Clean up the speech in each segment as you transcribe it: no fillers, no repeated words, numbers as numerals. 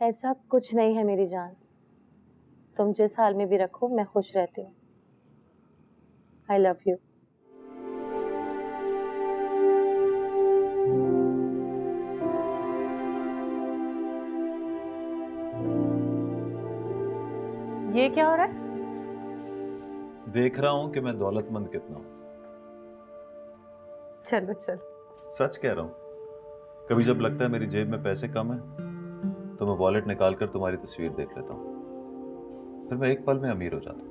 ऐसा कुछ नहीं है मेरी जान। तुम जिस हाल में भी रखो मैं खुश रहती हूँ। I love you. ये क्या हो रहा है? देख रहा हूं कि मैं दौलतमंद कितना हूं। चलो चलो। सच कह रहा हूं। कभी जब लगता है मेरी जेब में पैसे कम है तो मैं वॉलेट निकाल कर तुम्हारी तस्वीर देख लेता हूं, फिर मैं एक पल में अमीर हो जाता हूं।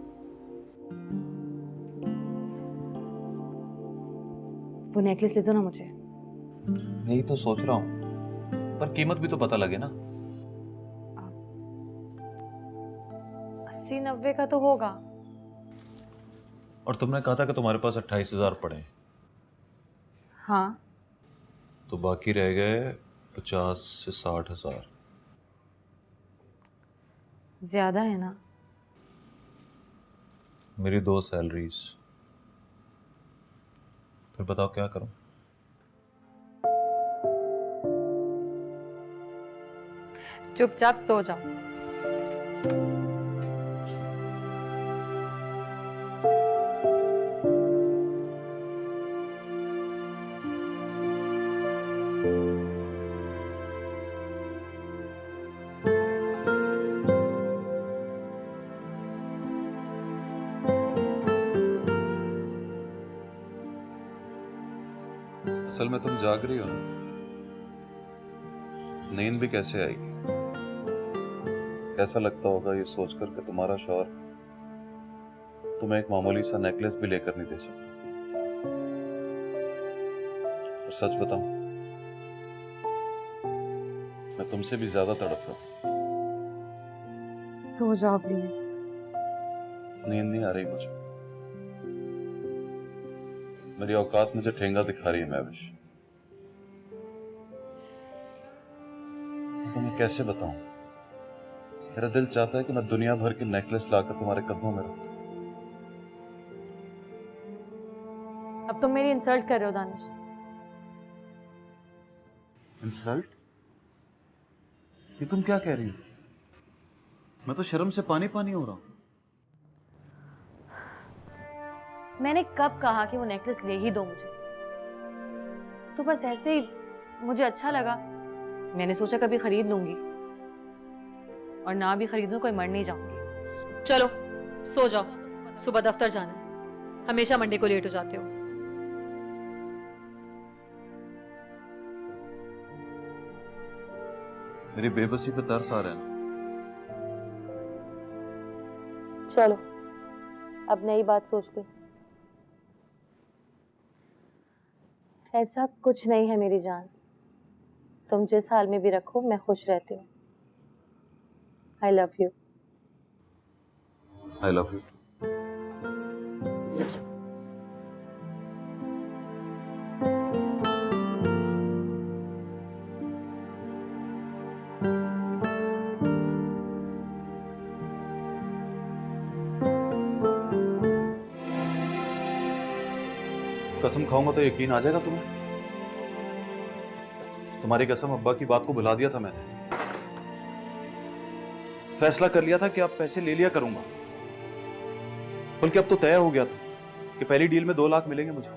वो नेकलेस दे दो ना मुझे। यही तो सोच रहा हूं, पर कीमत भी तो पता लगे ना। 80-90 का तो होगा। और तुमने कहा था कि तुम्हारे पास 28,000 पड़े हैं, हाँ। तो बाकी रह गए 50 से 60,000। ज्यादा है ना? मेरी 2 सैलरीज। फिर बताओ क्या करूं। चुपचाप सो जाओ। असल में तुम जाग रही हो ना, नींद भी कैसे आएगी। कैसा लगता होगा ये सोचकर कि तुम्हारा शौहर तुम्हें एक मामूली सा नेकलेस भी लेकर नहीं दे सकता। पर सच बताऊं, मैं तुमसे भी ज्यादा तड़प रहा हूं। सो जाओ प्लीज। नींद नहीं आ रही मुझे। मेरी औकात मुझे ठेंगा दिखा रही है महविश। मैं तुम्हें कैसे बताऊं। मेरा दिल चाहता है कि मैं दुनिया भर के नेकलेस लाकर तुम्हारे कदमों में रख दूं। अब तुम मेरी इंसल्ट कर रहे हो दानिश। इंसल्ट? ये तुम क्या कह रही हो? मैं तो शर्म से पानी पानी हो रहा हूं। मैंने कब कहा कि वो नेकलेस ले ही दो मुझे? तो बस ऐसे ही मुझे अच्छा लगा, मैंने सोचा कभी खरीद लूंगी, और ना भी खरीदूं कोई मर नहीं जाऊंगी। चलो सो जाओ, सुबह दफ्तर जाना है। हमेशा मंडे को लेट हो जाते हो। मेरी बेबसी पे तरस आ रहा है ना। चलो अब नई बात सोच ली। ऐसा कुछ नहीं है मेरी जान। तुम जिस हाल में भी रखो मैं खुश रहती हूँ। I love you. I love you. कसम खाऊंगा तो यकीन आ जाएगा तुम्हें। तुम्हारी कसम अब्बा की बात को भुला दिया था मैंने। फैसला कर लिया था कि अब पैसे ले लिया करूंगा, बल्कि अब तो तय हो गया था कि पहली डील में 2 लाख मिलेंगे मुझे।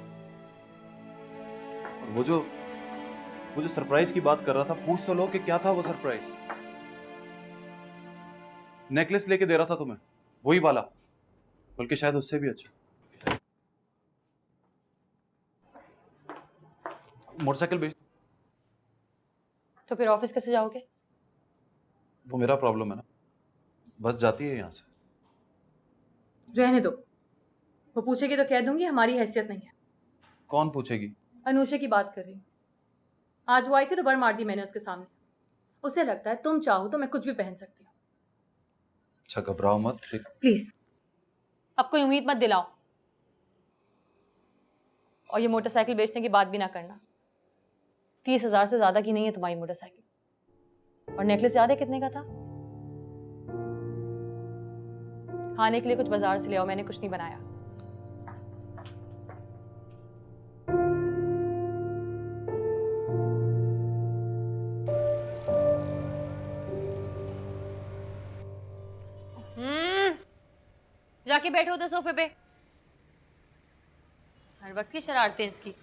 और वो जो सरप्राइज की बात कर रहा था, पूछ तो लो कि क्या था वो सरप्राइज। नेकलेस लेके दे रहा था तुम्हें, वही वाला, बल्कि शायद उससे भी अच्छा। मोटरसाइकिल बेच। तो फिर ऑफिस कैसे जाओगे? वो मेरा प्रॉब्लम है ना, बस जाती है यहां से। रहने दो, वो पूछेगी तो कह दूंगी हमारी हैसियत नहीं है। कौन पूछेगी? अनुषा की बात कर रही हूँ। आज वो आई थी तो बर मार दी मैंने उसके सामने। उसे लगता है तुम चाहो तो मैं कुछ भी पहन सकती हूँ। अच्छा घबराओ मत। प्लीज अब कोई उम्मीद मत दिलाओ, और ये मोटरसाइकिल बेचने की बात भी ना करना। 30,000 से ज्यादा की नहीं है तुम्हारी मोटरसाइकिल। और नेकलेस याद है कितने का था? खाने के लिए कुछ बाजार से ले आओ, मैंने कुछ नहीं बनाया। जाके बैठो उधर सोफे पे। हर वक्त की शरारतें इसकी।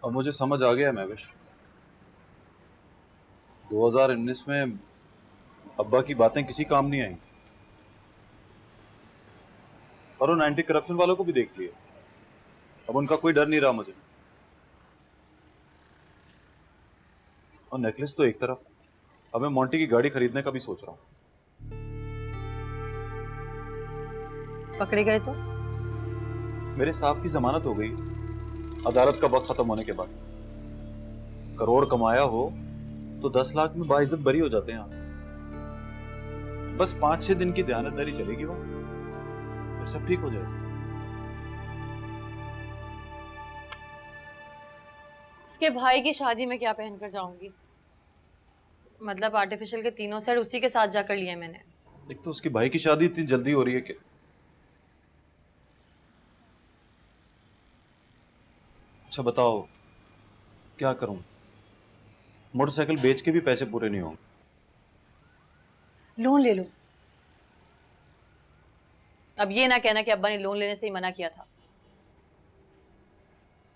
अब मुझे समझ आ गया महविश, 2019 में अब्बा की बातें किसी काम नहीं आई, और उन एंटी करप्शन वालों को भी देख लिया। अब उनका कोई डर नहीं रहा मुझे। और नेकलेस तो एक तरफ, अब मैं मोंटी की गाड़ी खरीदने का भी सोच रहा हूँ। पकड़े गए तो? मेरे साहब की जमानत हो गई अदालत का वक्त खत्म होने के बाद। करोड़ कमाया हो तो 10 लाख में बाइज्जत बरी हो जाते हैं आप। बस 5-6 दिन की ध्यानदारी चलेगी वो, फिर सब ठीक हो जाएगा। उसके भाई की शादी में क्या पहनकर जाऊंगी? मतलब आर्टिफिशियल के तीनों सेट उसी के साथ जाकर लिए मैंने। एक तो उसके भाई की शादी इतनी जल्दी हो रही है कि अच्छा बताओ क्या करूं? मोटरसाइकिल बेच के भी पैसे पूरे नहीं होंगे। लोन ले लो। अब ये ना कहना कि अब्बा ने लोन लेने से ही मना किया था।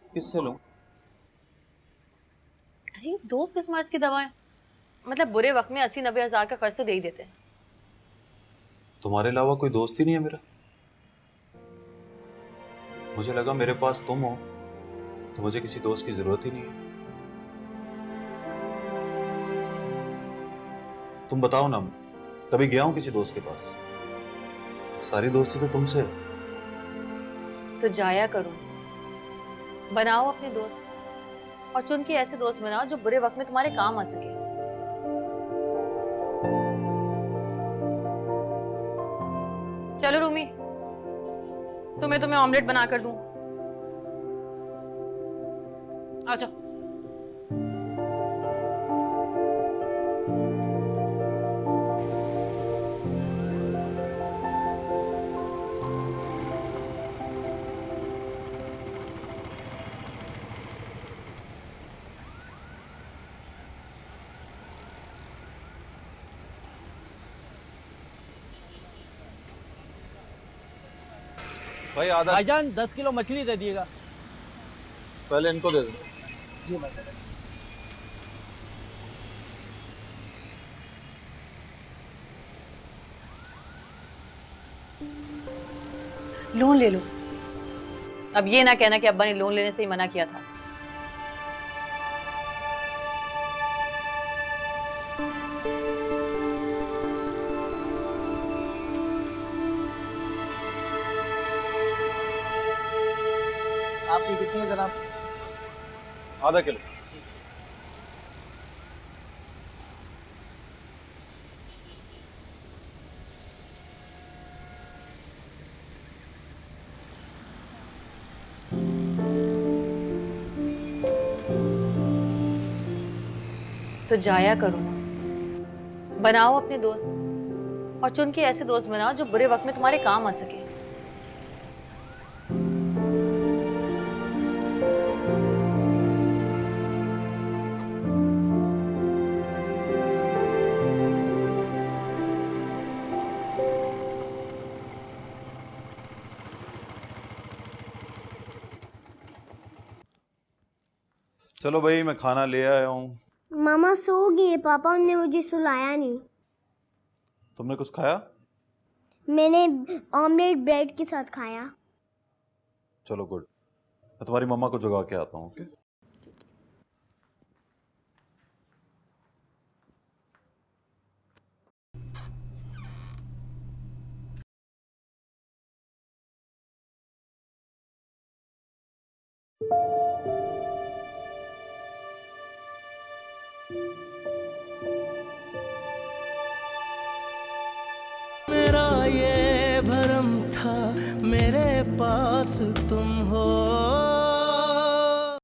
किससे लूं? अरे दोस्त किस मर्ज की दवा है? मतलब बुरे वक्त में 80-90 हजार का कर्ज तो दे ही देते हैं। तुम्हारे अलावा कोई दोस्त ही नहीं है मेरा। मुझे लगा मेरे पास तुम हो तो मुझे किसी दोस्त की जरूरत ही नहीं है। तुम बताओ ना, कभी गया हूं किसी दोस्त के पास? सारी दोस्ती तो तुमसे है। तो जाया करो, बनाओ अपने दोस्त, और चुन के ऐसे दोस्त बनाओ जो बुरे वक्त में तुम्हारे काम आ सके। चलो रूमी, तुम्हें ऑमलेट बना कर दूं। आ जाओ। भाई आधा भाईजान 10 किलो मछली दे दिएगा। पहले इनको दे दो। जी भाई। लोन ले लो। अब ये ना कहना कि अब्बा ने लोन लेने से ही मना किया था। आपकी कितनी है जनाब? आधा किलो। तो जाया करो, बनाओ अपने दोस्त, और चुन के ऐसे दोस्त बनाओ जो बुरे वक्त में तुम्हारे काम आ सके। चलो भाई, मैं खाना ले आया हूँ। मामा सो गए, पापा ने मुझे सुलाया नहीं। तुमने कुछ खाया? मैंने ऑमलेट ब्रेड के साथ खाया। चलो गुड, मैं तुम्हारी मम्मा को जगा के आता हूँ। ओके? मेरा ये भरम था मेरे पास तुम हो।